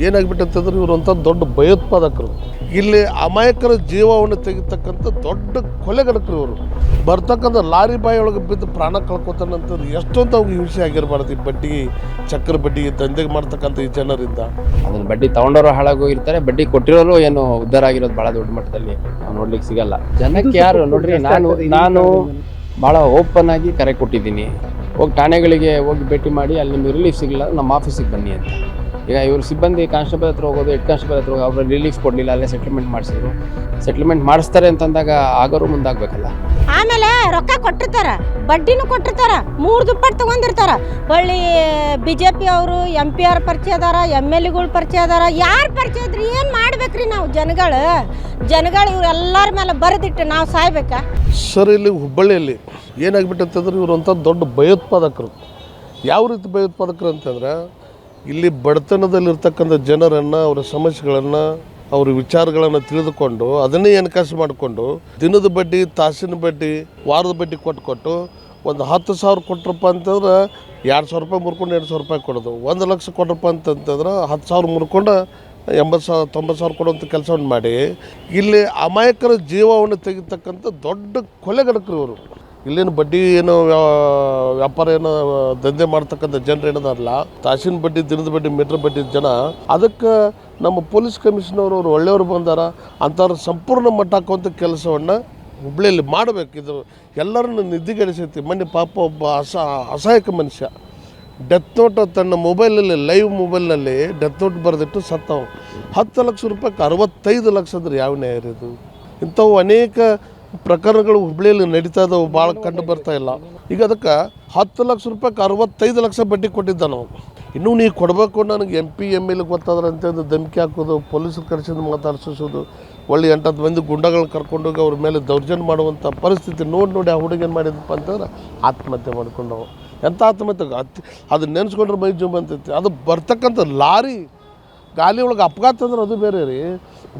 ಏನಾಗ್ಬಿಟ್ಟಂತಂದ್ರೆ ಇವರಂಥ ದೊಡ್ಡ ಭಯೋತ್ಪಾದಕರು, ಇಲ್ಲಿ ಅಮಾಯಕರ ಜೀವವನ್ನು ತೆಗಿತಕ್ಕಂಥ ದೊಡ್ಡ ಕೊಲೆಗಡಕರು ಇವರು. ಬರ್ತಕ್ಕಂಥ ಲಾರಿ ಬಾಯಿ ಒಳಗೆ ಬಿದ್ದು ಪ್ರಾಣ ಕಳ್ಕೊತಾನಂತಂದ್ರೆ ಎಷ್ಟೊಂದು ಅವ್ರಿಗೆ ಹಿಂಸೆ ಆಗಿರಬಾರ್ದು. ಈ ಬಡ್ಡಿ ಚಕ್ರ ಬಡ್ಡಿ ದಂಧೆಗೆ ಮಾಡ್ತಕ್ಕಂಥ ಈ ಜನರಿಂದ ಅದನ್ನ ಬಡ್ಡಿ ತಗೊಂಡವರು ಹಾಳಾಗೋಗಿರ್ತಾರೆ, ಬಡ್ಡಿ ಕೊಟ್ಟಿರೋರು ಏನು ಉದ್ಧಾರ ಆಗಿರೋದು ಭಾಳ ದೊಡ್ಡ ಮಟ್ಟದಲ್ಲಿ ನಾವು ನೋಡ್ಲಿಕ್ಕೆ ಸಿಗಲ್ಲ. ಜನಕ್ಕೆ ಯಾರು ನೋಡ್ರಿ, ನಾನು ಭಾಳ ಓಪನ್ ಆಗಿ ಕರೆ ಕೊಟ್ಟಿದ್ದೀನಿ, ಹೋಗಿ ಠಾಣೆಗಳಿಗೆ ಹೋಗಿ ಭೇಟಿ ಮಾಡಿ ಅಲ್ಲಿ ನಿಮ್ಗೆ ರಿಲೀಫ್ ಸಿಗಲ್ಲ ನಮ್ಮ ಆಫೀಸಿಗೆ ಬನ್ನಿ ಅಂತ. ಈಗ ಇವರು ಸಿಬ್ಬಂದಿ ಕಾನ್ಸ್ಟೇಬಲ್ ಹತ್ರ ಹೋಗೋದು, ಹೆಡ್ ಕಾನ್ಸ್ಟೇಬಲ್ ಹತ್ರ ಹೋಗಿ ಅವ್ರ ರಿಲೀಫ್ ಕೊಡಲಿಲ್ಲ, ಅಲ್ಲೇ ಸೆಟ್ಲ್ಮೆಂಟ್ ಮಾಡಿಸಿದ್ರು. ಸೆಟ್ಲ್ಮೆಂಟ್ ಮಾಡಿಸ್ತಾರೆ ಅಂತಂದಾಗ ಆಗೋರು ಮುಂದಾಗಬೇಕಲ್ಲ. ಆಮೇಲೆ ರೊಕ್ಕ ಕೊಟ್ಟಿರ್ತಾರ, ಬಡ್ಡಿನೂ ಕೊಟ್ಟಿರ್ತಾರ, 3 ದುಪ್ಪಟ್ಟು ತಗೊಂಡಿರ್ತಾರ. ಒಳ್ಳೆ BJP ಅವರು MP ಅವ್ರ ಪರಿಚಯ ಅದಾರ, MLAಗಳು ಪರಿಚಯ ಅದಾರ. ಯಾರು ಪರಿಚಯ ಇದ್ರಿ ಏನು ಮಾಡ್ಬೇಕ್ರಿ ನಾವು ಜನಗಳು ಇವರೆಲ್ಲರ ಮೇಲೆ ಬರೆದಿಟ್ಟು ನಾವು ಸಾಯ್ಬೇಕಾ? ಸರ್, ಇಲ್ಲಿ ಹುಬ್ಬಳ್ಳಿಯಲ್ಲಿ ಏನಾಗ್ಬಿಟ್ಟಂತಂದ್ರೆ ಇವರಂಥ ದೊಡ್ಡ ಭಯೋತ್ಪಾದಕರು. ಯಾವ ರೀತಿ ಭಯೋತ್ಪಾದಕರು ಅಂತಂದ್ರೆ, ಇಲ್ಲಿ ಬಡತನದಲ್ಲಿರ್ತಕ್ಕಂಥ ಜನರನ್ನು, ಅವರ ಸಮಸ್ಯೆಗಳನ್ನು, ಅವ್ರ ವಿಚಾರಗಳನ್ನು ತಿಳಿದುಕೊಂಡು ಅದನ್ನೇ ಎನ್ಕಾಸು ಮಾಡಿಕೊಂಡು ದಿನದ ಬಡ್ಡಿ, ತಾಸಿನ ಬಡ್ಡಿ, ವಾರದ ಬಡ್ಡಿ ಕೊಟ್ಟು ಒಂದು 10,000 ಕೊಟ್ರಪ್ಪ ಅಂತಂದ್ರೆ 2,000 ರೂಪಾಯಿ ಮುರ್ಕೊಂಡು 2,000 ರೂಪಾಯಿ ಕೊಡೋದು. 1 ಲಕ್ಷ ಕೊಟ್ರಪ್ಪ ಅಂತಂತಂದ್ರೆ 10,000 ಮುರ್ಕೊಂಡು 80,000 90,000 ಕೊಡುವಂಥ ಕೆಲಸವನ್ನು ಮಾಡಿ ಇಲ್ಲಿ ಅಮಾಯಕರ ಜೀವವನ್ನು ತೆಗಿತಕ್ಕಂಥ ದೊಡ್ಡ ಕೊಲೆಗಡಕರು ಇವರು. ಇಲ್ಲೇನು ಬಡ್ಡಿ ಏನೋ ವ್ಯಾಪಾರ ಏನೋ ದಂಧೆ ಮಾಡ್ತಕ್ಕಂಥ ಜನರು ಏನದಾರಲ್ಲ, ತಾಸಿನ ಬಡ್ಡಿ, ದಿನದ ಬಡ್ಡಿ, ಮೀಟ್ರ್ ಬಡ್ಡಿ ಜನ, ಅದಕ್ಕೆ ನಮ್ಮ ಪೊಲೀಸ್ ಕಮಿಷನರ್ ಅವರು ಒಳ್ಳೆಯವರು ಬಂದಾರ. ಅಂಥವ್ರ ಸಂಪೂರ್ಣ ಮಟ್ಟ ಹಾಕುವಂಥ ಕೆಲಸವನ್ನು ಹುಬ್ಬಳ್ಳಿಯಲ್ಲಿ ಮಾಡಬೇಕು. ಇದು ಎಲ್ಲರನ್ನು ನಿದ್ದಿಗೆಡಿಸೈತಿ. ಮೊನ್ನೆ ಪಾಪ ಒಬ್ಬ ಅಸಹಾಯಕ ಮನುಷ್ಯ ಡೆತ್ ನೋಟ್ ತನ್ನ ಮೊಬೈಲಲ್ಲಿ, ಲೈವ್ ಮೊಬೈಲ್ನಲ್ಲಿ ಡೆತ್ ನೋಟ್ ಬರೆದಿಟ್ಟು ಸತ್ತವ. 10 ಲಕ್ಷ ರೂಪಾಯಿಗೆ 65 ಲಕ್ಷ ಅಂದ್ರೆ ಯಾವ ನ್ಯಾಯ ಇರೋದು? ಇಂಥವು ಅನೇಕ ಪ್ರಕರಣಗಳು ಹುಬ್ಬಳ್ಳಿಯಲ್ಲಿ ನಡೀತಾ ಇದ್ದಾವೆ, ಭಾಳ ಕಂಡು ಬರ್ತಾ ಇಲ್ಲ. ಈಗ ಅದಕ್ಕೆ 10 ಲಕ್ಷ ರೂಪಾಯಿಗೆ 65 ಲಕ್ಷ ಬಡ್ಡಿ ಕೊಟ್ಟಿದ್ದ ನಾವು. ಇನ್ನೂ ನೀವು ಕೊಡಬೇಕು, ನನಗೆ MP MLA ಗೊತ್ತಾದ್ರೆ ಅಂತಂದು ಧಮಕಿ ಹಾಕೋದು, ಪೊಲೀಸರು ಕರೆಸಿದ್ದು ಮಾತಾಡ್ಸೋದು, ಒಳ್ಳೆ 8-10 ಮಂದಿ ಗುಂಡಗಳನ್ನ ಕರ್ಕೊಂಡೋಗಿ ಅವ್ರ ಮೇಲೆ ದೌರ್ಜನ್ಯ ಮಾಡುವಂಥ ಪರಿಸ್ಥಿತಿ ನೋಡಿ ಆ ಹುಡುಗೇನು ಮಾಡಿದಪ್ಪ ಅಂತಂದ್ರೆ ಆತ್ಮಹತ್ಯೆ ಮಾಡ್ಕೊಂಡವು. ಎಂಥ ಆತ್ಮಹತ್ಯೆ, ಅದನ್ನ ನೆನೆಸ್ಕೊಂಡ್ರೆ ಮೈ ಜುಮ್ ಅಂತೈತಿ. ಅದು ಬರ್ತಕ್ಕಂಥ ಲಾರಿ ಗಾಲಿ ಒಳಗೆ ಅಪಘಾತ ಅಂದ್ರೆ ಅದು ಬೇರೆ ರೀ.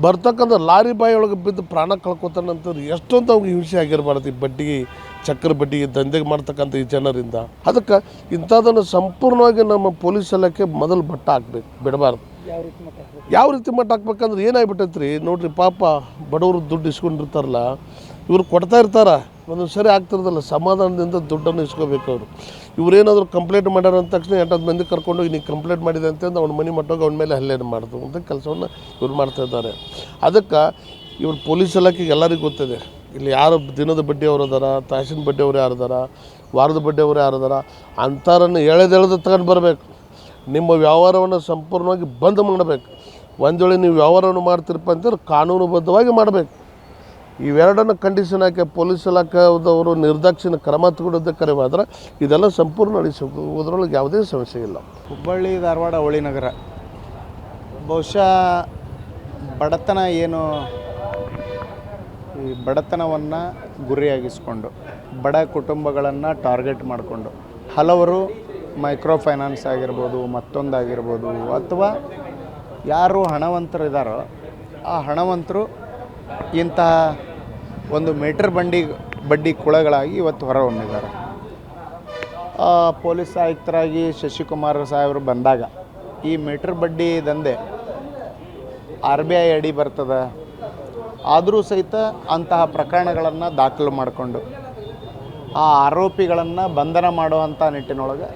ಬರ್ತಕ್ಕಂಥ ಲಾರಿ ಬಾಯಿ ಒಳಗೆ ಬಿದ್ದು ಪ್ರಾಣ ಕಳ್ಕೊತಾನಂತಂದ್ರೆ ಎಷ್ಟೊಂದು ಅವ್ರಿಗೆ ಹಿಂಸೆ ಆಗಿರಬಾರ್ದು. ಈ ಬಡ್ಡಿ ಚಕ್ರ ಬಡ್ಡಿ ದಂಧೆಗೆ ಮಾಡ್ತಕ್ಕಂಥ ಈ ಜನರಿಂದ. ಅದಕ್ಕೆ ಇಂಥದನ್ನು ಸಂಪೂರ್ಣವಾಗಿ ನಮ್ಮ ಪೊಲೀಸ್ ಇಲಾಖೆ ಮೊದಲು ಮಟ್ಟ ಹಾಕ್ಬೇಕು, ಬಿಡಬಾರ್ದು. ಯಾವ ರೀತಿ ಮಟ್ಟ ಹಾಕ್ಬೇಕಂದ್ರೆ ಏನಾಗ್ಬಿಟ್ಟೈತ್ರಿ ನೋಡ್ರಿ, ಪಾಪ ಬಡವರು ದುಡ್ಡು ಇಸ್ಕೊಂಡಿರ್ತಾರಲ್ಲ, ಇವ್ರು ಕೊಡ್ತಾ ಇರ್ತಾರ, ಒಂದೊಂದು ಸರಿ ಆಗ್ತಿರೋದಲ್ಲ, ಸಮಾಧಾನದಿಂದ ದುಡ್ಡನ್ನು ಇಸ್ಕೋಬೇಕು ಅವರು. ಇವ್ರೇನಾದರೂ ಕಂಪ್ಲೇಂಟ್ ಮಾಡ್ಯಾರ ಅಂದ ತಕ್ಷಣ 8-10 ಮಂದಿ ಕರ್ಕೊಂಡೋಗಿ ನೀವು ಕಂಪ್ಲೇಂಟ್ ಮಾಡಿದೆ ಅಂತಂದು ಅವ್ನ ಮನೆ ಮಟ್ಟೋಗಿ ಅವ್ನ ಮೇಲೆ ಹಲ್ಲೆ ಮಾಡೋದು ಅಂತ ಕೆಲಸವನ್ನು ಇವ್ರು ಮಾಡ್ತಾಯಿದ್ದಾರೆ. ಅದಕ್ಕೆ ಇವ್ರು ಪೊಲೀಸ್ ಇಲಾಖೆಗೆ ಎಲ್ಲರಿಗೂ ಗೊತ್ತಿದೆ, ಇಲ್ಲಿ ಯಾರು ದಿನದ ಬಡ್ಡಿ ಅವರು ಅದಾರ, ತಾಸಿನ ಬಡ್ಡಿ ಅವರು ಯಾರು ಅದಾರ, ವಾರದ ಬಡ್ಡಿ ಅವರು ಯಾರು ಅದಾರ, ಅಂಥವ್ರನ್ನು ಎಳೆದೆಳೆದು ತಗೊಂಡು ಬರಬೇಕು. ನಿಮ್ಮ ವ್ಯವಹಾರವನ್ನು ಸಂಪೂರ್ಣವಾಗಿ ಬಂದ್ ಮಾಡಬೇಕು. ಒಂದು ವೇಳೆ ನೀವು ವ್ಯವಹಾರವನ್ನು ಮಾಡ್ತಿರಪ್ಪ ಅಂತಂದ್ರೆ ಕಾನೂನುಬದ್ಧವಾಗಿ ಮಾಡಬೇಕು. ಇವೆರಡನ್ನು ಕಂಡೀಷನ್ ಹಾಕಿ ಪೊಲೀಸ್ ಇಲಾಖೆದವರು ನಿರ್ದಾಕ್ಷಿಣ್ಯ ಕ್ರಮ ತಗೊಳ್ಳೋದೇ ಕರೆ ಮಾತ್ರ ಇದೆಲ್ಲ ಸಂಪೂರ್ಣ ನಡೆಸಬೇಕು. ಅದರೊಳಗೆ ಯಾವುದೇ ಸಮಸ್ಯೆ ಇಲ್ಲ. ಹುಬ್ಬಳ್ಳಿ ಧಾರವಾಡ ಅವಳಿ ನಗರ ಬಹುಶಃ ಬಡತನ ಏನು, ಈ ಬಡತನವನ್ನು ಗುರಿಯಾಗಿಸ್ಕೊಂಡು ಬಡ ಕುಟುಂಬಗಳನ್ನು ಟಾರ್ಗೆಟ್ ಮಾಡಿಕೊಂಡು ಹಲವರು ಮೈಕ್ರೋ ಫೈನಾನ್ಸ್ ಆಗಿರ್ಬೋದು, ಮತ್ತೊಂದಾಗಿರ್ಬೋದು, ಅಥವಾ ಯಾರು ಹಣವಂತರಿದ್ದಾರೋ ಆ ಹಣವಂತರು ಇಂತಹ ಒಂದು ಮೀಟರ್ ಬಡ್ಡಿ ಕುಳಗಳಾಗಿ ಇವತ್ತು ಹೊರಹೊಮ್ಮಿದ್ದಾರೆ. ಪೊಲೀಸ್ ಆಯುಕ್ತರಾಗಿ ಶಶಿಕುಮಾರ್ ಸಾಹೇಬರು ಬಂದಾಗ ಈ ಮೀಟರ್ ಬಡ್ಡಿ ದಂಧೆ RBI ಅಡಿ ಬರ್ತದೆ, ಆದರೂ ಸಹಿತ ಅಂತಹ ಪ್ರಕರಣಗಳನ್ನು ದಾಖಲು ಮಾಡಿಕೊಂಡು ಆ ಆರೋಪಿಗಳನ್ನು ಬಂಧನ ಮಾಡುವಂಥ ನಿಟ್ಟಿನೊಳಗೆ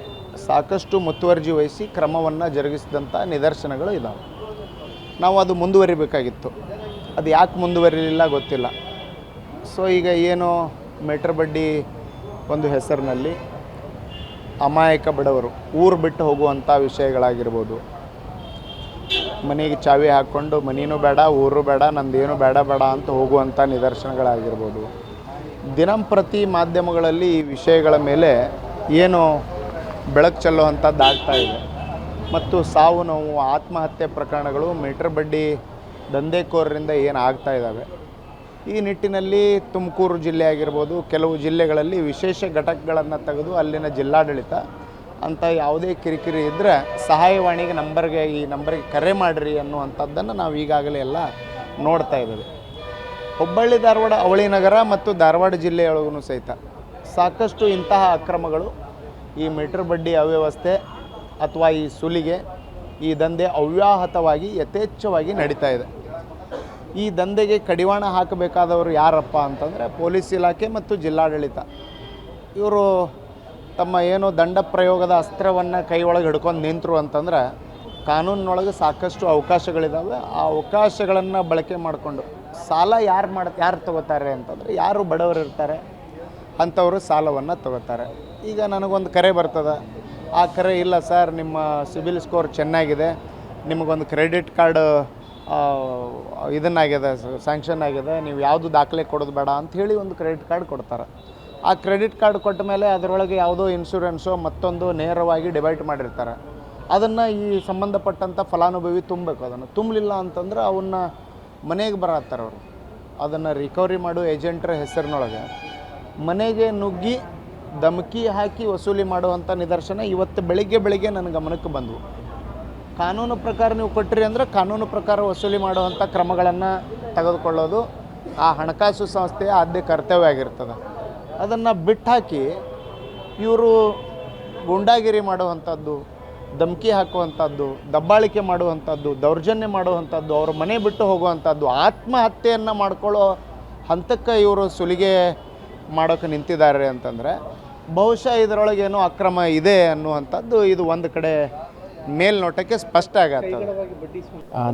ಸಾಕಷ್ಟು ಮುತುವರ್ಜಿ ವಹಿಸಿ ಕ್ರಮವನ್ನು ಜರುಗಿಸಿದಂಥ ನಿದರ್ಶನಗಳು ಇದ್ದಾವೆ. ನಾವು ಅದು ಮುಂದುವರಿಬೇಕಾಗಿತ್ತು, ಅದು ಯಾಕೆ ಮುಂದುವರಿಲಿಲ್ಲ ಗೊತ್ತಿಲ್ಲ. ಸೊ ಈಗ ಏನು ಮೀಟರ್ ಬಡ್ಡಿ ಒಂದು ಹೆಸರಿನಲ್ಲಿ ಅಮಾಯಕ ಬಡವರು ಊರು ಬಿಟ್ಟು ಹೋಗುವಂಥ ವಿಷಯಗಳಾಗಿರ್ಬೋದು, ಮನೆಗೆ ಚಾವಿ ಹಾಕ್ಕೊಂಡು ಮನೇನೂ ಬೇಡ, ಊರು ಬೇಡ, ನಂದೇನು ಬೇಡ ಅಂತ ಹೋಗುವಂಥ ನಿದರ್ಶನಗಳಾಗಿರ್ಬೋದು. ದಿನಂಪ್ರತಿ ಮಾಧ್ಯಮಗಳಲ್ಲಿ ಈ ವಿಷಯಗಳ ಮೇಲೆ ಏನು ಬೆಳಕು ಚೆಲ್ಲುವಂಥದ್ದಾಗ್ತಾ ಇದೆ. ಮತ್ತು ಸಾವು ನೋವು, ಆತ್ಮಹತ್ಯೆ ಪ್ರಕರಣಗಳು ಮೀಟರ್ ಬಡ್ಡಿ ದಂಧೆಕೋರರಿಂದ ಏನು ಆಗ್ತಾ ಇದ್ದಾವೆ. ಈ ನಿಟ್ಟಿನಲ್ಲಿ ತುಮಕೂರು ಜಿಲ್ಲೆ ಆಗಿರ್ಬೋದು, ಕೆಲವು ಜಿಲ್ಲೆಗಳಲ್ಲಿ ವಿಶೇಷ ಘಟಕಗಳನ್ನು ತೆಗೆದು ಅಲ್ಲಿನ ಜಿಲ್ಲಾಡಳಿತ ಅಂತ ಯಾವುದೇ ಕಿರಿಕಿರಿ ಇದ್ದರೆ ಸಹಾಯವಾಣಿಗೆ ಈ ನಂಬರ್ಗೆ ಕರೆ ಮಾಡಿರಿ ಅನ್ನುವಂಥದ್ದನ್ನು ನಾವು ಈಗಾಗಲೇ ಎಲ್ಲ ನೋಡ್ತಾ ಇದ್ದೇವೆ. ಹುಬ್ಬಳ್ಳಿ ಧಾರವಾಡ ಅವಳಿ ನಗರ ಮತ್ತು ಧಾರವಾಡ ಜಿಲ್ಲೆಯೊಳಗೂ ಸಹಿತ ಸಾಕಷ್ಟು ಇಂತಹ ಅಕ್ರಮಗಳು, ಈ ಮೀಟರ್ ಬಡ್ಡಿ ಅವ್ಯವಸ್ಥೆ ಅಥವಾ ಈ ಸುಲಿಗೆ ಈ ದಂಧೆ ಅವ್ಯಾಹತವಾಗಿ ಯಥೇಚ್ಛವಾಗಿ ನಡೀತಾ ಇದೆ. ಈ ದಂಧೆಗೆ ಕಡಿವಾಣ ಹಾಕಬೇಕಾದವರು ಯಾರಪ್ಪ ಅಂತಂದರೆ ಪೊಲೀಸ್ ಇಲಾಖೆ ಮತ್ತು ಜಿಲ್ಲಾಡಳಿತ. ಇವರು ತಮ್ಮ ಏನು ದಂಡ ಪ್ರಯೋಗದ ಅಸ್ತ್ರವನ್ನು ಕೈ ಒಳಗೆ ಹಿಡ್ಕೊಂಡು ನಿಂತರು ಅಂತಂದ್ರೆ ಕಾನೂನಿನೊಳಗೆ ಸಾಕಷ್ಟು ಅವಕಾಶಗಳಿದ್ದಾವೆ. ಆ ಅವಕಾಶಗಳನ್ನು ಬಳಕೆ ಮಾಡಿಕೊಂಡು ಸಾಲ ಯಾರು ತಗೋತಾರೆ ಅಂತಂದರೆ ಯಾರು ಬಡವರು ಇರ್ತಾರೆ ಅಂಥವರು ಸಾಲವನ್ನು ತಗೋತಾರೆ. ಈಗ ನನಗೊಂದು ಕರೆ ಬರ್ತದೆ, ಆ ಕರೆ ಇಲ್ಲ ಸರ್ ನಿಮ್ಮ ಸಿಬಿಲ್ ಸ್ಕೋರ್ ಚೆನ್ನಾಗಿದೆ, ನಿಮಗೊಂದು ಕ್ರೆಡಿಟ್ ಕಾರ್ಡ್ ಇದನ್ನಾಗಿದೆ, ಸ್ಯಾಂಕ್ಷನ್ ಆಗಿದೆ, ನೀವು ಯಾವುದು ದಾಖಲೆ ಕೊಡೋದು ಬೇಡ ಅಂಥೇಳಿ ಒಂದು ಕ್ರೆಡಿಟ್ ಕಾರ್ಡ್ ಕೊಡ್ತಾರೆ. ಆ ಕ್ರೆಡಿಟ್ ಕಾರ್ಡ್ ಕೊಟ್ಟ ಮೇಲೆ ಅದರೊಳಗೆ ಯಾವುದೋ ಇನ್ಶೂರೆನ್ಸೋ ಮತ್ತೊಂದು ನೇರವಾಗಿ ಡಿವೈಡ್ ಮಾಡಿರ್ತಾರೆ. ಅದನ್ನು ಈ ಸಂಬಂಧಪಟ್ಟಂಥ ಫಲಾನುಭವಿ ತುಂಬಬೇಕು. ಅದನ್ನು ತುಂಬಲಿಲ್ಲ ಅಂತಂದ್ರೆ ಅವನ್ನ ಮನೆಗೆ ಬರತ್ತಾರೆ ಅವರು. ಅದನ್ನು ರಿಕವರಿ ಮಾಡೋ ಏಜೆಂಟ್ರ ಹೆಸರಿನೊಳಗೆ ಮನೆಗೆ ನುಗ್ಗಿ ಧಮಕಿ ಹಾಕಿ ವಸೂಲಿ ಮಾಡುವಂಥ ನಿದರ್ಶನ ಇವತ್ತು ಬೆಳಿಗ್ಗೆ ನನ್ನ ಗಮನಕ್ಕೆ ಬಂದವು. ಕಾನೂನು ಪ್ರಕಾರ ನೀವು ಕೊಟ್ಟಿರಿ ಅಂದರೆ ಕಾನೂನು ಪ್ರಕಾರ ವಸೂಲಿ ಮಾಡುವಂಥ ಕ್ರಮಗಳನ್ನು ತೆಗೆದುಕೊಳ್ಳೋದು ಆ ಹಣಕಾಸು ಸಂಸ್ಥೆಯ ಆದ್ಯ ಕರ್ತವ್ಯ ಆಗಿರ್ತದೆ. ಅದನ್ನು ಬಿಟ್ಟಾಕಿ ಇವರು ಗುಂಡಾಗಿರಿ ಮಾಡುವಂಥದ್ದು, ಧಮಕಿ ಹಾಕುವಂಥದ್ದು, ದಬ್ಬಾಳಿಕೆ ಮಾಡುವಂಥದ್ದು, ದೌರ್ಜನ್ಯ ಮಾಡುವಂಥದ್ದು, ಅವ್ರ ಮನೆ ಬಿಟ್ಟು ಹೋಗುವಂಥದ್ದು, ಆತ್ಮಹತ್ಯೆಯನ್ನು ಮಾಡ್ಕೊಳ್ಳೋ ಹಂತಕ್ಕೆ ಇವರು ಸುಲಿಗೆ ಮಾಡೋಕ್ಕೆ ನಿಂತಿದ್ದಾರೆ ಅಂತಂದರೆ ಬಹುಶಃ ಇದರೊಳಗೇನೋ ಅಕ್ರಮ ಇದೆ ಅನ್ನುವಂಥದ್ದು ಇದು ಒಂದು ಕಡೆ ಮೇಲ್ನೋಟಕ್ಕೆ ಸ್ಪಷ್ಟ ಆಗತ್ತೆ.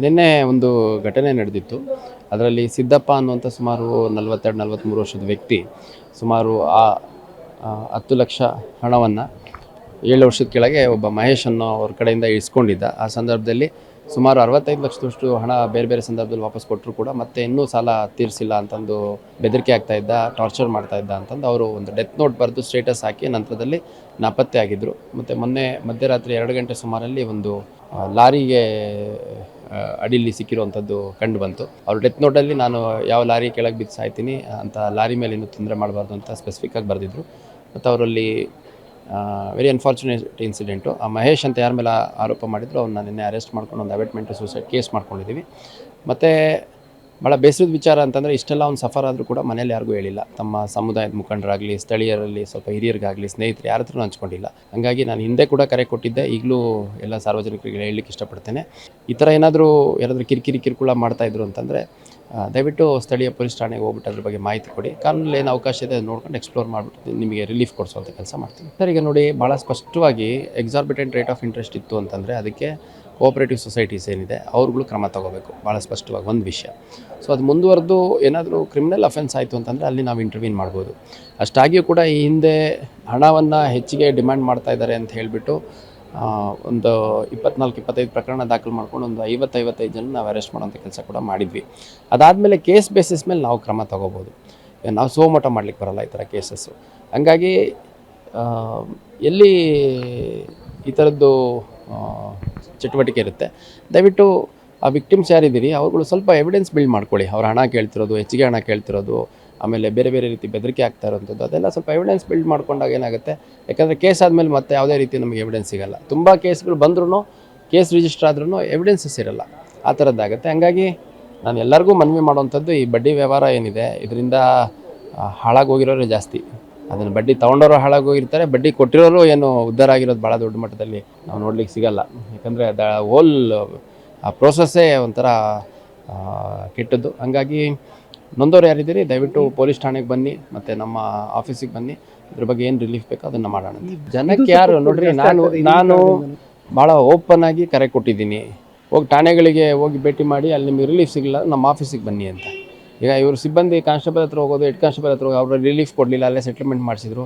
ನಿನ್ನೆ ಒಂದು ಘಟನೆ ನಡೆದಿತ್ತು. ಅದರಲ್ಲಿ ಸಿದ್ದಪ್ಪ ಅನ್ನುವಂಥ ಸುಮಾರು 42-43 ವರ್ಷದ ವ್ಯಕ್ತಿ ಸುಮಾರು 10 ಲಕ್ಷ ಹಣವನ್ನು 7 ವರ್ಷದ ಕೆಳಗೆ ಒಬ್ಬ ಮಹೇಶ್ ಅನ್ನೋ ಅವ್ರ ಕಡೆಯಿಂದ ಇಸ್ಕೊಂಡಿದ್ದ. ಆ ಸಂದರ್ಭದಲ್ಲಿ ಸುಮಾರು 65 ಲಕ್ಷದಷ್ಟು ಹಣ ಬೇರೆ ಸಂದರ್ಭದಲ್ಲಿ ವಾಪಸ್ ಕೊಟ್ಟರು ಕೂಡ ಮತ್ತೆ ಇನ್ನೂ ಸಾಲ ತೀರಿಸಿಲ್ಲ ಅಂತಂದು ಬೆದರಿಕೆ ಆಗ್ತಾ ಇದ್ದ, ಟಾರ್ಚರ್ ಮಾಡ್ತಾ ಇದ್ದ ಅಂತಂದು ಅವರು ಒಂದು ಡೆತ್ ನೋಟ್ ಬರೆದು ಸ್ಟೇಟಸ್ ಹಾಕಿ ನಂತರದಲ್ಲಿ ನಾಪತ್ತೆ ಆಗಿದ್ದರು. ಮತ್ತು ಮೊನ್ನೆ ಮಧ್ಯರಾತ್ರಿ 2 ಗಂಟೆ ಸುಮಾರಲ್ಲಿ ಒಂದು ಲಾರಿಗೆ ಅಡಿಲಿ ಸಿಕ್ಕಿರುವಂಥದ್ದು ಕಂಡು ಬಂತು. ಅವ್ರ ಡೆತ್ ನೋಟಲ್ಲಿ ನಾನು ಯಾವ ಲಾರಿ ಕೆಳಗೆ ಬಿದ್ದು ಸಾಯ್ತೀನಿ ಅಂತ, ಲಾರಿ ಮೇಲೆ ಇನ್ನೂ ತೊಂದರೆ ಮಾಡಬಾರ್ದು ಅಂತ ಸ್ಪೆಸಿಫಿಕ್ಕಾಗಿ ಬರೆದಿದ್ರು. ಮತ್ತು ಅವರಲ್ಲಿ ವೆರಿ ಅನ್ಫಾರ್ಚುನೇಟ್ ಇನ್ಸಿಡೆಂಟು. ಆ ಮಹೇಶ್ ಅಂತ ಯಾರ ಮೇಲೆ ಆರೋಪ ಮಾಡಿದ್ರು ಅವ್ರನ್ನ ನಿನ್ನೆ ಅರೆಸ್ಟ್ ಮಾಡ್ಕೊಂಡು ಒಂದು ಅಬೇಟ್ಮೆಂಟ್ ಸೂಸೈಡ್ ಕೇಸ್ ಮಾಡ್ಕೊಂಡಿದ್ದೀವಿ. ಮತ್ತು ಭಾಳ ಬೇಸರದ ವಿಚಾರ ಅಂತಂದರೆ ಇಷ್ಟೆಲ್ಲ ಒಂದು ಸಫರ್ ಆದರೂ ಕೂಡ ಮನೇಲಿ ಯಾರಿಗೂ ಹೇಳಿಲ್ಲ. ತಮ್ಮ ಸಮುದಾಯದ ಮುಖಂಡರಾಗಲಿ, ಸ್ಥಳೀಯರಲ್ಲಿ ಸ್ವಲ್ಪ ಹಿರಿಯರಿಗಾಗಲಿ, ಸ್ನೇಹಿತರು ಯಾರ ಹತ್ರನೂ ಹಂಚ್ಕೊಂಡಿಲ್ಲ. ಹಾಗಾಗಿ ನಾನು ಹಿಂದೆ ಕೂಡ ಕರೆ ಕೊಟ್ಟಿದ್ದೆ, ಈಗಲೂ ಎಲ್ಲ ಸಾರ್ವಜನಿಕರಿಗೆ ಹೇಳಲಿಕ್ಕೆ ಇಷ್ಟಪಡ್ತೇನೆ. ಈ ಥರ ಏನಾದರೂ ಕಿರುಕುಳ ಮಾಡ್ತಾಯಿದ್ರು ಅಂತಂದರೆ ದಯವಿಟ್ಟು ಸ್ಥಳೀಯ ಪೊಲೀಸ್ ಠಾಣೆಗೆ ಹೋಗ್ಬಿಟ್ಟು ಅದ್ರ ಬಗ್ಗೆ ಮಾಹಿತಿ ಕೊಡಿ. ಕಾನೂನಲ್ಲಿ ಏನು ಅವಕಾಶ ಇದೆ ಅದು ನೋಡ್ಕೊಂಡು ಎಕ್ಸ್ಪ್ಲೋರ್ ಮಾಡಿಬಿಟ್ಟು ನಿಮಗೆ ರಿಲೀಫ್ ಕೊಡಿಸುವಂಥ ಕೆಲಸ ಮಾಡ್ತೀನಿ ಸರ್. ಈಗ ನೋಡಿ, ಭಾಳ ಸ್ಪಷ್ಟವಾಗಿ ಎಕ್ಸಾರ್ಬಿಟೆಂಟ್ ರೇಟ್ ಆಫ್ ಇಂಟ್ರೆಸ್ಟ್ ಇತ್ತು ಅಂತಂದರೆ ಅದಕ್ಕೆ ಕೋಆಪರೇಟಿವ್ ಸೊಸೈಟೀಸ್ ಏನಿದೆ ಅವ್ರುಗಳು ಕ್ರಮ ತಗೋಬೇಕು, ಭಾಳ ಸ್ಪಷ್ಟವಾಗಿ ಒಂದು ವಿಷಯ. ಸೊ ಅದು ಮುಂದುವರೆದು ಏನಾದರೂ ಕ್ರಿಮಿನಲ್ ಅಫೆನ್ಸ್ ಆಯಿತು ಅಂತಂದರೆ ಅಲ್ಲಿ ನಾವು ಇಂಟರ್ವ್ಯೂನ್ ಮಾಡ್ಬೋದು. ಅಷ್ಟಾಗಿಯೂ ಕೂಡ ಈ ಹಿಂದೆ ಹಣವನ್ನು ಹೆಚ್ಚಿಗೆ ಡಿಮ್ಯಾಂಡ್ ಮಾಡ್ತಾ ಇದ್ದಾರೆ ಅಂತ ಹೇಳಿಬಿಟ್ಟು ಒಂದು 24-25 ಪ್ರಕರಣ ದಾಖಲು ಮಾಡ್ಕೊಂಡು ಒಂದು 50-55 ಜನ ನಾವು ಅರೆಸ್ಟ್ ಮಾಡೋಂಥ ಕೆಲಸ ಕೂಡ ಮಾಡಿದ್ವಿ. ಅದಾದಮೇಲೆ ಕೇಸ್ ಬೇಸಿಸ್ ಮೇಲೆ ನಾವು ಕ್ರಮ ತೊಗೋಬೋದು. ನಾವು ಸೋಮೋಟ ಮಾಡಲಿಕ್ಕೆ ಬರೋಲ್ಲ ಈ ಥರ ಕೇಸಸ್ಸು. ಹಂಗಾಗಿ ಎಲ್ಲಿ ಈ ಥರದ್ದು ಚಟುವಟಿಕೆ ಇರುತ್ತೆ, ದಯವಿಟ್ಟು ಆ ವಿಕ್ಟಿಮ್ಸ್ ಯಾರಿದ್ದೀರಿ ಅವ್ರುಗಳು ಸ್ವಲ್ಪ ಎವಿಡೆನ್ಸ್ ಬಿಲ್ಡ್ ಮಾಡ್ಕೊಳ್ಳಿ. ಅವ್ರು ಹಣ ಕೇಳ್ತಿರೋದು, ಹೆಚ್ಚಿಗೆ ಹಣ ಕೇಳ್ತಿರೋದು, ಆಮೇಲೆ ಬೇರೆ ರೀತಿ ಬೆದರಿಕೆ ಆಗ್ತಾ ಇರೋಂಥದ್ದು, ಅದೆಲ್ಲ ಸ್ವಲ್ಪ ಎವಿಡೆನ್ಸ್ ಬಿಲ್ಡ್ ಮಾಡ್ಕೊಂಡಾಗ ಏನಾಗುತ್ತೆ, ಯಾಕಂದರೆ ಕೇಸ್ ಆದಮೇಲೆ ಮತ್ತೆ ಯಾವುದೇ ರೀತಿ ನಮಗೆ ಎವಿಡೆನ್ಸ್ ಸಿಗೋಲ್ಲ. ತುಂಬ ಕೇಸ್ಗಳು ಬಂದ್ರೂ, ಕೇಸ್ ರಿಜಿಸ್ಟರ್ ಆದ್ರೂ ಎವಿಡೆನ್ಸಸ್ ಇರೋಲ್ಲ, ಆ ಥರದ್ದಾಗುತ್ತೆ. ಹಂಗಾಗಿ ನಾನು ಎಲ್ಲರಿಗೂ ಮನವಿ ಮಾಡುವಂಥದ್ದು, ಈ ಬಡ್ಡಿ ವ್ಯವಹಾರ ಏನಿದೆ ಇದರಿಂದ ಹಾಳಾಗೋಗಿರೋರೇ ಜಾಸ್ತಿ. ಅದನ್ನು ಬಡ್ಡಿ ತೊಗೊಂಡವರು ಹಾಳಾಗೋಗಿರ್ತಾರೆ, ಬಡ್ಡಿ ಕೊಟ್ಟಿರೋರು ಏನು ಉದ್ಧಾರ ಆಗಿರೋದು ಭಾಳ ದೊಡ್ಡ ಮಟ್ಟದಲ್ಲಿ ನಾವು ನೋಡ್ಲಿಕ್ಕೆ ಸಿಗಲ್ಲ. ಯಾಕಂದರೆ ಹೋಲ್ ಆ ಪ್ರೋಸೆಸ್ಸೇ ಒಂಥರ ಕೆಟ್ಟದ್ದು. ಹಂಗಾಗಿ ನೊಂದವರು ಯಾರಿದ್ದೀರಿ ದಯವಿಟ್ಟು ಪೊಲೀಸ್ ಠಾಣೆಗೆ ಬನ್ನಿ, ಮತ್ತು ನಮ್ಮ ಆಫೀಸಿಗೆ ಬನ್ನಿ, ಇದ್ರ ಬಗ್ಗೆ ಏನು ರಿಲೀಫ್ ಬೇಕೋ ಅದನ್ನು ಮಾಡೋಣ. ಜನಕ್ಕೆ ಯಾರು ನೋಡ್ರಿ, ನಾನು ಭಾಳ ಓಪನ್ ಆಗಿ ಕರೆ ಕೊಟ್ಟಿದ್ದೀನಿ, ಹೋಗಿ ಠಾಣೆಗಳಿಗೆ ಹೋಗಿ ಭೇಟಿ ಮಾಡಿ ಅಲ್ಲಿ ನಿಮಗೆ ರಿಲೀಫ್ ಸಿಗಲಿಲ್ಲ ನಮ್ಮ ಆಫೀಸಿಗೆ ಬನ್ನಿ ಅಂತ. ಈಗ ಇವರು ಸಿಬ್ಬಂದಿ ಕಾನ್ಸ್ಟೇಬಲ್ ಹತ್ರ ಹೋಗೋದು, ಹೆಡ್ ಕಾನ್ಸ್ಟೇಬಲ್ ಹತ್ರ ಹೋಗಿ ಅವರು ರಿಲೀಫ್ ಕೊಡಲಿಲ್ಲ, ಅಲ್ಲೇ ಸೆಟ್ಲ್ಮೆಂಟ್ ಮಾಡಿಸಿದ್ರು.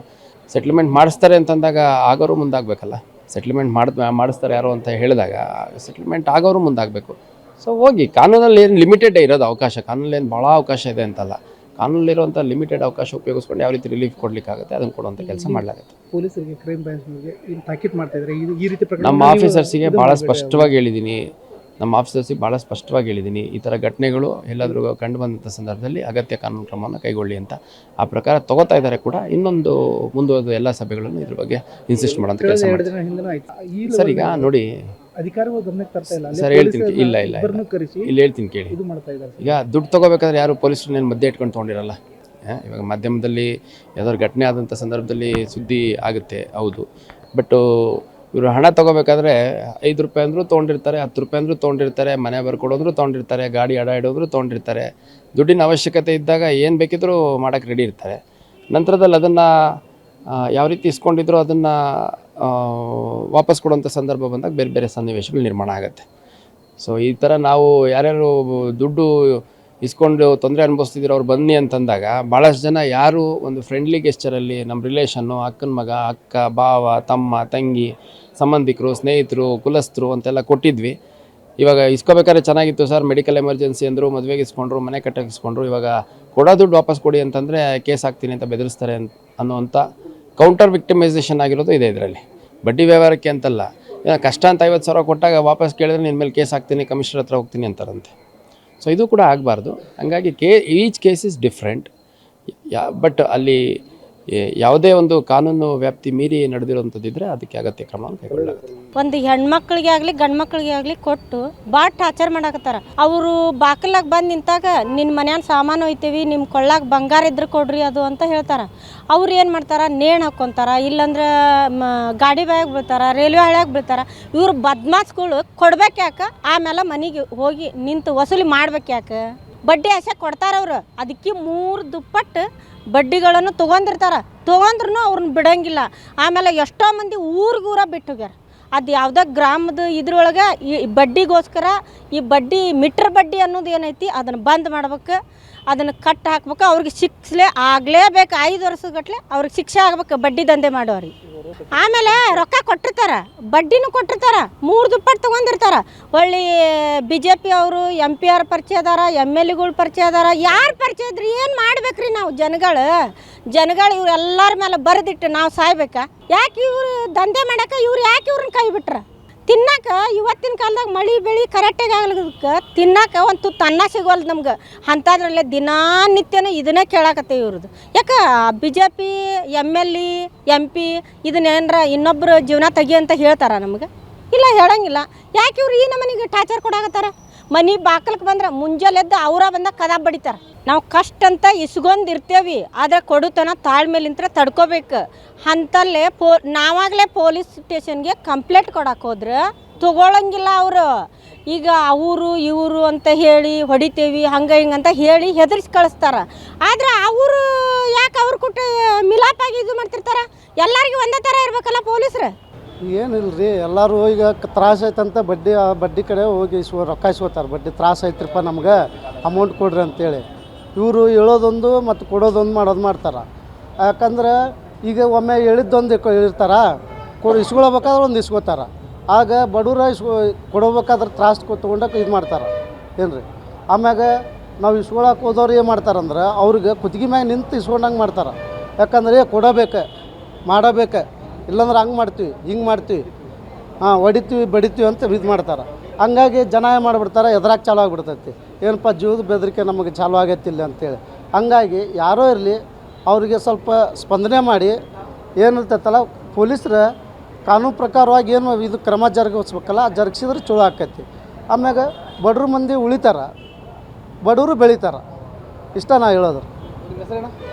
ಸೆಟ್ಲ್ಮೆಂಟ್ ಮಾಡಿಸ್ತಾರೆ ಅಂತಂದಾಗ ಆಗೋರು ಮುಂದಾಗಬೇಕಲ್ಲ. ಸೆಟ್ಲ್ಮೆಂಟ್ ಮಾಡಿಸ್ತಾರೆ ಯಾರು ಅಂತ ಹೇಳಿದಾಗ ಸೆಟ್ಲ್ಮೆಂಟ್ ಆಗೋರು ಮುಂದಾಗಬೇಕು. ಸೊ ಹೋಗಿ, ಕಾನೂನಲ್ಲಿ ಏನು ಲಿಮಿಟೆಡ್ ಇರೋದು ಅವಕಾಶ, ಕಾನೂನಲ್ಲಿ ಏನು ಭಾಳ ಅವಕಾಶ ಇದೆ ಅಂತಲ್ಲ, ಕಾನೂನಲ್ಲಿರುವಂಥ ಲಿಮಿಟೆಡ್ ಅವಕಾಶ ಉಪಯೋಗಿಸ್ಕೊಂಡು ಯಾವ ರೀತಿ ರಿಲೀಫ್ ಕೊಡಲಿಕ್ಕಾಗುತ್ತೆ ಅದನ್ನು ಕೊಡುವಂಥ ಕೆಲಸ ಮಾಡಲಾಗುತ್ತೆ. ಪೊಲೀಸರಿಗೆ, ಕ್ರೈಮ್ ಬ್ರಾಂಚ್ನವರಿಗೆ ತಾಕೀತು ಮಾಡ್ತಾ ಇದ್ದಾರೆ ಈ ರೀತಿ ಪ್ರಕರಣ. ನಮ್ಮ ಆಫೀಸರ್ಸಿಗೆ ಭಾಳ ಸ್ಪಷ್ಟವಾಗಿ ಹೇಳಿದ್ದೀನಿ, ಈ ಥರ ಘಟನೆಗಳು ಎಲ್ಲಾದರೂ ಕಂಡು ಬಂದಂಥ ಸಂದರ್ಭದಲ್ಲಿ ಅಗತ್ಯ ಕಾನೂನು ಕ್ರಮವನ್ನು ಕೈಗೊಳ್ಳಿ ಅಂತ. ಆ ಪ್ರಕಾರ ತಗೋತಾ ಇದ್ದಾರೆ ಕೂಡ. ಇನ್ನೊಂದು ಮುಂದುವರೆದ ಎಲ್ಲ ಸಭೆಗಳನ್ನು ಇದ್ರ ಬಗ್ಗೆ ಇನ್ಸಿಸ್ಟ್ ಮಾಡೋಂಥ ಕೆಲಸ ಮಾಡ್ತೀವಿ ಸರ್. ಈಗ ನೋಡಿ, ಅಧಿಕಾರಿಗಳು ಗಮನಕ್ಕೆ ತರ್ತಾ ಇಲ್ಲ ಸರ್, ಹೇಳ್ತೀನಿ ಇಲ್ಲಿ ಹೇಳ್ತೀನಿ ಕೇಳಿ. ಈಗ ದುಡ್ಡು ತೊಗೋಬೇಕಾದ್ರೆ ಯಾರು ಪೊಲೀಸರನ್ನೇನು ಮಧ್ಯೆ ಇಟ್ಕೊಂಡು ತೊಗೊಂಡಿರಲ್ಲ. ಇವಾಗ ಮಾಧ್ಯಮದಲ್ಲಿ ಯಾವ್ದಾದ್ರು ಘಟನೆ ಆದಂಥ ಸಂದರ್ಭದಲ್ಲಿ ಸುದ್ದಿ ಆಗುತ್ತೆ, ಹೌದು. ಬಟ್ಟು ಇವರು ಹಣ ತೊಗೋಬೇಕಾದ್ರೆ 5 ರೂಪಾಯಿ ಅಂದರೂ ತೊಗೊಂಡಿರ್ತಾರೆ, 10 ರೂಪಾಯಿ ಅಂದರೂ ತೊಗೊಂಡಿರ್ತಾರೆ, ಮನೆ ಬರ್ಕೊಡೋದ್ರು ತೊಗೊಂಡಿರ್ತಾರೆ, ಗಾಡಿ ಅಡ ಇಡೋದ್ರು ತೊಗೊಂಡಿರ್ತಾರೆ. ದುಡ್ಡಿನ ಅವಶ್ಯಕತೆ ಇದ್ದಾಗ ಏನು ಬೇಕಿದ್ರೂ ಮಾಡೋಕ್ಕೆ ರೆಡಿ ಇರ್ತಾರೆ. ನಂತರದಲ್ಲಿ ಅದನ್ನು ಯಾವ ರೀತಿ ಇಸ್ಕೊಂಡಿದ್ರು ಅದನ್ನು ವಾಪಸ್ ಕೊಡುವಂಥ ಸಂದರ್ಭ ಬಂದಾಗ ಬೇರೆ ಬೇರೆ ಸನ್ನಿವೇಶಗಳು ನಿರ್ಮಾಣ ಆಗುತ್ತೆ. ಸೊ ಈ ಥರ ನಾವು ಯಾರ್ಯಾರು ದುಡ್ಡು ಇಸ್ಕೊಂಡು ತೊಂದರೆ ಅನುಭವಿಸ್ತಿದ್ರು ಅವ್ರು ಬನ್ನಿ ಅಂತಂದಾಗ ಭಾಳಷ್ಟು ಜನ ಯಾರು ಒಂದು ಫ್ರೆಂಡ್ಲಿ ಗೆಸ್ಚರಲ್ಲಿ ನಮ್ಮ ರಿಲೇಷನ್ನು, ಅಕ್ಕನ ಮಗ, ಅಕ್ಕ, ಭಾವ, ತಮ್ಮ, ತಂಗಿ, ಸಂಬಂಧಿಕರು, ಸ್ನೇಹಿತರು, ಕುಲಸ್ಥರು ಅಂತೆಲ್ಲ ಕೊಟ್ಟಿದ್ವಿ. ಇವಾಗ ಇಸ್ಕೋಬೇಕಾದ್ರೆ ಚೆನ್ನಾಗಿತ್ತು ಸರ್, ಮೆಡಿಕಲ್ ಎಮರ್ಜೆನ್ಸಿ ಅಂದರು, ಮದುವೆಗೆ ಇಸ್ಕೊಂಡ್ರು, ಮನೆ ಕಟ್ಟಕ್ಕೆ ಇಸ್ಕೊಂಡ್ರು, ಇವಾಗ ಕೊಡೋ ದುಡ್ಡು ವಾಪಸ್ ಕೊಡಿ ಅಂತಂದರೆ ಕೇಸ್ ಹಾಕ್ತೀನಿ ಅಂತ ಬೆದರಿಸ್ತಾರೆ ಅನ್ನೋವಂಥ ಕೌಂಟರ್ ವಿಕ್ಟಿಮೈಸೇಷನ್ ಆಗಿರೋದು ಇದೆ ಇದರಲ್ಲಿ. ಬಡ್ಡಿ ವ್ಯವಹಾರಕ್ಕೆ ಅಂತಲ್ಲ, ಕಷ್ಟ ಅಂತ 50,000 ಕೊಟ್ಟಾಗ ವಾಪಸ್ ಕೇಳಿದ್ರೆ ನಿನ್ನ ಮೇಲೆ ಕೇಸ್ ಹಾಕ್ತೀನಿ, ಕಮಿಷನರ್ ಹತ್ರ ಹೋಗ್ತೀನಿ ಅಂತಾರಂತೆ. ಸೊ ಇದು ಕೂಡ ಆಗಬಾರ್ದು. ಹಂಗಾಗಿ each case is different. But ಅಲ್ಲಿ ಯಾವುದೇ ಒಂದು ಕಾನೂನು ವ್ಯಾಪ್ತಿ ಮೀರಿ ನಡೆದಿರುವಂಥದ್ದಿದ್ರೆ ಅದಕ್ಕೆ ಅಗತ್ಯ ಕ್ರಮವನ್ನು ಕೈಗೊಳ್ಳಲಾಗುತ್ತೆ. ಒಂದು ಹೆಣ್ಮಕ್ಳಿಗೆ ಆಗಲಿ ಗಂಡು ಮಕ್ಳಿಗೆ ಆಗಲಿ ಕೊಟ್ಟು ಭಾಳ ಟಾರ್ಚರ್ ಮಾಡಾಕತ್ತಾರ. ಅವರು ಬಾಕಲಾಗ ಬಂದು ನಿಂತಾಗ ನಿನ್ನ ಮನ್ಯಾನ ಸಾಮಾನು ಒಯ್ತೀವಿ, ನಿಮ್ಮ ಕೊಳ್ಳಾಗ ಬಂಗಾರ ಇದ್ರೆ ಕೊಡ್ರಿ ಅದು ಅಂತ ಹೇಳ್ತಾರೆ. ಅವ್ರು ಏನು ಮಾಡ್ತಾರೆ, ನೇಣು ಹಾಕ್ಕೊಂತಾರ, ಇಲ್ಲಾಂದ್ರೆ ಗಾಡಿ ಬಾಯಾಗ ಬೀಳ್ತಾರೆ, ರೈಲ್ವೆ ಹಳ್ಯಾಗ ಬೀಳ್ತಾರೆ. ಇವ್ರು ಬದ್ಮಾಸ್ಗಳು ಕೊಡ್ಬೇಕು ಯಾಕೆ, ಆಮೇಲೆ ಮನೆಗೆ ಹೋಗಿ ನಿಂತು ವಸೂಲಿ ಮಾಡ್ಬೇಕು ಯಾಕೆ? ಬಡ್ಡಿ ಆಸೆ ಕೊಡ್ತಾರವ್ರು, ಅದಕ್ಕೆ 3 ದುಪ್ಪಟ್ಟು ಬಡ್ಡಿಗಳನ್ನು ತೊಗೊಂಡ್ರು ಅವ್ರನ್ನ ಬಿಡಂಗಿಲ್ಲ. ಆಮೇಲೆ ಎಷ್ಟೋ ಮಂದಿ ಊರಿಗೂರ ಬಿಟ್ಟು ಹೋಗ್ಯಾರ. ಅದು ಯಾವುದೇ ಗ್ರಾಮದ ಇದ್ರೊಳಗೆ ಈ ಬಡ್ಡಿಗೋಸ್ಕರ ಈ ಬಡ್ಡಿ ಮೀಟ್ರ್ ಬಡ್ಡಿ ಅನ್ನೋದು ಏನೈತಿ ಅದನ್ನು ಬಂದ್ ಮಾಡ್ಬೇಕು, ಅದನ್ನು ಕಟ್ ಹಾಕ್ಬೇಕು, ಅವ್ರಿಗೆ ಶಿಕ್ಷೆ ಆಗಲೇಬೇಕು. 5 ವರ್ಷಗಟ್ಲೆ ಅವ್ರಿಗೆ ಶಿಕ್ಷೆ ಆಗ್ಬೇಕು ಬಡ್ಡಿ ದಂಧೆ ಮಾಡೋರಿಗೆ. ಆಮೇಲೆ ರೊಕ್ಕ ಕೊಟ್ಟಿರ್ತಾರೆ, ಬಡ್ಡಿನೂ ಕೊಟ್ಟಿರ್ತಾರೆ, 3 ದುಪ್ಪಟ್ಟು ತೊಗೊಂಡಿರ್ತಾರೆ. ಒಳ್ಳೆ BJP ಅವರು MP ಪರಿಚಯ ಅದಾರ, MLAಗಳು ಪರಿಚಯ ಅದಾರ. ಯಾರು ಪರಿಚಯ ಇದ್ರಿ ಏನು ಮಾಡ್ಬೇಕ್ರಿ ನಾವು ಜನಗಳು ಇವರೆಲ್ಲರ ಮೇಲೆ ಬರೆದಿಟ್ಟು ನಾವು ಸಾಯ್ಬೇಕಾ? ಯಾಕೆ ಇವ್ರು ದಂಧೆ ಮಾಡಕ್ಕೆ ಯಾಕೆ ಇವ್ರನ್ನ ಕೈ ಬಿಟ್ರ? ತಿನ್ನಾಕ ಇವತ್ತಿನ ಕಾಲದಾಗ ಮಳೆ ಬೆಳೆ ಕರೆಕ್ಟಾಗಿ ಆಗ್ಲಿಕ್ಕೆ ತಿನ್ನಾಕ ಒಂದು ತುತ್ತು ಅನ್ನ ಸಿಗೋಲ್ದು ನಮ್ಗೆ. ಅಂಥದ್ರಲ್ಲೇ ದಿನನಿತ್ಯನೂ ಇದನ್ನೇ ಕೇಳಾಕತ್ತೆ ಇವ್ರದ್ದು. ಯಾಕೆ BJP MLA MP ಇದನ್ನೇನರ ಇನ್ನೊಬ್ಬರು ಜೀವನ ತೆಗಿ ಅಂತ ಹೇಳ್ತಾರ ನಮ್ಗೆ? ಇಲ್ಲ, ಹೇಳಂಗಿಲ್ಲ. ಯಾಕೆ ಇವ್ರು ಈ ನಮ್ಮನಿಗೆ ಟಾರ್ಚರ್ ಕೊಡಾಕತ್ತಾರ? ಮನೆ ಬಾಕಲಕ್ಕೆ ಬಂದ್ರೆ ಮುಂಜಾನೆದ್ದು ಅವರ ಬಂದಾಗ ಕದ ಬಡಿತಾರೆ. ನಾವು ಕಷ್ಟ ಅಂತ ಇಸ್ಕೊಂಡಿರ್ತೇವೆ, ಆದರೆ ಕೊಡುತನ ತಾಳ್ಮೇಲಿಂತ್ರ ತಡ್ಕೋಬೇಕು. ಅಂತಲ್ಲೇ ನಾವಾಗಲೇ ಪೊಲೀಸ್ ಸ್ಟೇಷನ್ಗೆ ಕಂಪ್ಲೇಂಟ್ ಕೊಡಕ್ಕೆ ಹೋದ್ರೆ ತೊಗೊಳಂಗಿಲ್ಲ ಅವರು. ಈಗ ಅವರು ಇವರು ಅಂತ ಹೇಳಿ ಹೊಡಿತೇವಿ ಹಂಗೆ ಹಿಂಗೆ ಅಂತ ಹೇಳಿ ಹೆದರ್ಸಿ ಕಳಿಸ್ತಾರೆ. ಆದರೆ ಅವರು ಯಾಕೆ ಅವ್ರು ಕೊಟ್ಟು ಮಿಲಾಪಾಗಿ ಇದು ಮಾಡ್ತಿರ್ತಾರೆ? ಎಲ್ಲರಿಗೂ ಒಂದೇ ಥರ ಇರ್ಬೇಕಲ್ಲ ಪೊಲೀಸ್ರು? ಏನಿಲ್ಲ ರೀ, ಎಲ್ಲರೂ ಈಗ ತ್ರಾಸು ಐತಂತ ಬಡ್ಡಿ ಕಡೆ ಹೋಗಿ ರೊಕ್ಕ ಇಸ್ಕೋತಾರೆ. ಬಡ್ಡಿ ತ್ರಾಸು ಐತ್ರಿಪ್ಪ ನಮ್ಗೆ ಅಮೌಂಟ್ ಕೊಡ್ರಿ ಅಂತೇಳಿ ಇವರು ಹೇಳೋದೊಂದು ಮತ್ತು ಕೊಡೋದೊಂದು ಮಾಡ್ತಾರೆ. ಯಾಕಂದ್ರೆ ಈಗ ಒಮ್ಮೆ ಹೇಳಿದ್ದೊಂದು ಹೇಳಿರ್ತಾರೆ, ಇಸ್ಕೊಳ್ಬೇಕಾದ್ರೆ ಒಂದು ಇಸ್ಕೋತಾರೆ. ಆಗ ಬಡವ್ರ ಕೊಡಬೇಕಾದ್ರೆ ತ್ರಾಸು ತೊಗೊಂಡಕ್ಕೆ ಇದು ಮಾಡ್ತಾರೆ ಏನು ರೀ. ಆಮ್ಯಾಗ ನಾವು ಇಸ್ಕೊಳಕ್ಕೆ ಹೋದವ್ರು ಏನು ಮಾಡ್ತಾರಂದ್ರೆ ಅವ್ರಿಗೆ ಕುತ್ತಿಗೆ ಮ್ಯಾಗ ನಿಂತು ಇಸ್ಕೊಂಡಂಗೆ ಮಾಡ್ತಾರೆ. ಯಾಕಂದ್ರೆ ಕೊಡಬೇಕು ಮಾಡಬೇಕು, ಇಲ್ಲಾಂದ್ರೆ ಹಂಗೆ ಮಾಡ್ತೀವಿ ಹಿಂಗೆ ಮಾಡ್ತೀವಿ, ಹೊಡಿತೀವಿ ಬಡಿತೀವಿ ಅಂತ ಇದು ಮಾಡ್ತಾರೆ. ಹಂಗಾಗಿ ಜನ ಏನು ಮಾಡಿಬಿಡ್ತಾರೆ, ಎದುರಾಗಿ ಚಾಲು ಆಗಿಬಿಡ್ತೈತಿ. ಏನಪ್ಪ ಜೀವದ ಬೆದರಿಕೆ ನಮಗೆ ಚಾಲು ಆಗತ್ತಿಲ್ಲ ಅಂತೇಳಿ. ಹಂಗಾಗಿ ಯಾರೋ ಇರಲಿ ಅವರಿಗೆ ಸ್ವಲ್ಪ ಸ್ಪಂದನೆ ಮಾಡಿ ಏನಿರ್ತೈತಲ್ಲ ಪೊಲೀಸರ ಕಾನೂನು ಪ್ರಕಾರವಾಗಿ ಏನು ಇದು ಕ್ರಮ ಜರುಗಿಸ್ಬೇಕಲ್ಲ, ಜರುಗಿಸಿದ್ರೆ ಚಲೋ ಆಕೈತಿ. ಆಮ್ಯಾಗ ಬಡವ್ರ ಮಂದಿ ಉಳಿತಾರ, ಬಡವರು ಬೆಳಿತಾರ. ಇಷ್ಟ ನಾ ಹೇಳೋದು.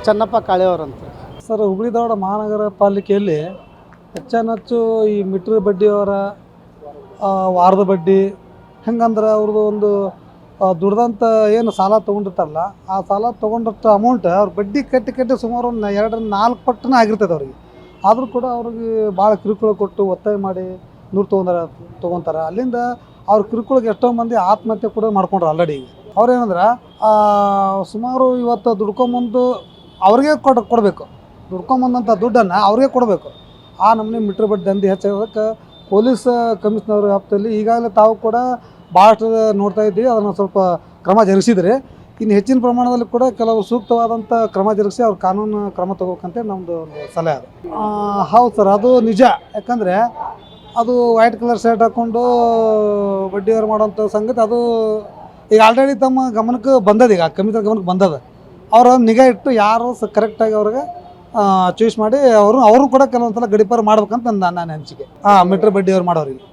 ಚನ್ನಪ್ಪ ಕಾಳೆಯವರಂತ ಸರ್. ಹುಬ್ಬಳ್ಳಿ ಧಾರವಾಡ ಮಹಾನಗರ ಪಾಲಿಕೆಯಲ್ಲಿ ಹೆಚ್ಚು ಈ ಮೀಟ್ರ್ ಬಡ್ಡಿಯವರ ವಾರದ ಬಡ್ಡಿ ಹೆಂಗಂದ್ರೆ ಅವ್ರದ್ದು ಒಂದು ದುಡ್ದಂಥ ಏನು ಸಾಲ ತೊಗೊಂಡಿರ್ತಾರಲ್ಲ, ಆ ಸಾಲ ತೊಗೊಂಡಷ್ಟು ಅಮೌಂಟ್ ಅವ್ರು ಬಡ್ಡಿ ಕಟ್ಟಿ ಸುಮಾರು ಒಂದು 2-4 ಪಟ್ಟನೇ ಆಗಿರ್ತದೆ ಅವ್ರಿಗೆ. ಆದರೂ ಕೂಡ ಅವ್ರಿಗೆ ಭಾಳ ಕಿರುಕುಳ ಕೊಟ್ಟು ಒತ್ತಾಯ ಮಾಡಿ 100 ತೊಗೊತಾರೆ. ಅಲ್ಲಿಂದ ಅವ್ರ ಕಿರುಕುಳಗೆ ಎಷ್ಟೋ ಮಂದಿ ಆತ್ಮಹತ್ಯೆ ಕೂಡ ಮಾಡ್ಕೊಂಡ್ರು ಆಲ್ರೆಡಿ. ಅವ್ರೇನಂದ್ರೆ ಸುಮಾರು ಇವತ್ತು ದುಡ್ಕೊಂಬಂದು ಅವ್ರಿಗೆ ಕೊಡಬೇಕು, ದುಡ್ಕೊಂಬಂದಂಥ ದುಡ್ಡನ್ನು ಅವ್ರಿಗೆ ಕೊಡಬೇಕು. ಆ ನಮ್ಮನೆ ಮೀಟ್ರ್ ಬಡ್ಡಿ ದಂಧೆ ಹೆಚ್ಚಾಗೋದಕ್ಕೆ ಪೊಲೀಸ್ ಕಮಿಷನರ್ ವ್ಯಾಪ್ತಿಯಲ್ಲಿ ಈಗಾಗಲೇ ತಾವು ಕೂಡ ಭಾಳಷ್ಟು ನೋಡ್ತಾ ಇದ್ದೀವಿ. ಅದನ್ನು ಸ್ವಲ್ಪ ಕ್ರಮ ಜರುಗಿಸಿದರೆ ಇನ್ನು ಹೆಚ್ಚಿನ ಪ್ರಮಾಣದಲ್ಲಿ ಕೂಡ ಕೆಲವು ಸೂಕ್ತವಾದಂಥ ಕ್ರಮ ಜರುಗಿಸಿ ಅವ್ರು ಕಾನೂನು ಕ್ರಮ ತಗೋಬೇಕಂತ ನಮ್ಮದು ಒಂದು ಸಲಹೆ ಅದು. ಹೌದು ಸರ್, ಅದು ನಿಜ. ಯಾಕಂದರೆ ಅದು ವೈಟ್ ಕಲರ್ ಶರ್ಟ್ ಹಾಕ್ಕೊಂಡು ಬಡ್ಡಿಯವ್ರು ಮಾಡೋಂಥ ಸಂಗತಿ ಅದು ಈಗ ಆಲ್ರೆಡಿ ತಮ್ಮ ಗಮನಕ್ಕೆ ಬಂದದ, ಈಗ ಕಮಿಷನರ್ ಗಮನಕ್ಕೆ ಬಂದದ. ಅವರ ನಿಗಾ ಇಟ್ಟು ಯಾರು ಕರೆಕ್ಟಾಗಿ ಅವ್ರಿಗೆ ಚೂಸ್ ಮಾಡಿ ಅವರು ಕೂಡ ಕೆಲವೊಂದು ಸಲ ಗಡಿಪಾರು ಮಾಡ್ಬೇಕಂತ ನನ್ನ ಅನಿಸಿಕೆ. ಮೀಟ್ರ್ ಬಡ್ಡಿಯವ್ರು ಮಾಡೋರಿಗೆ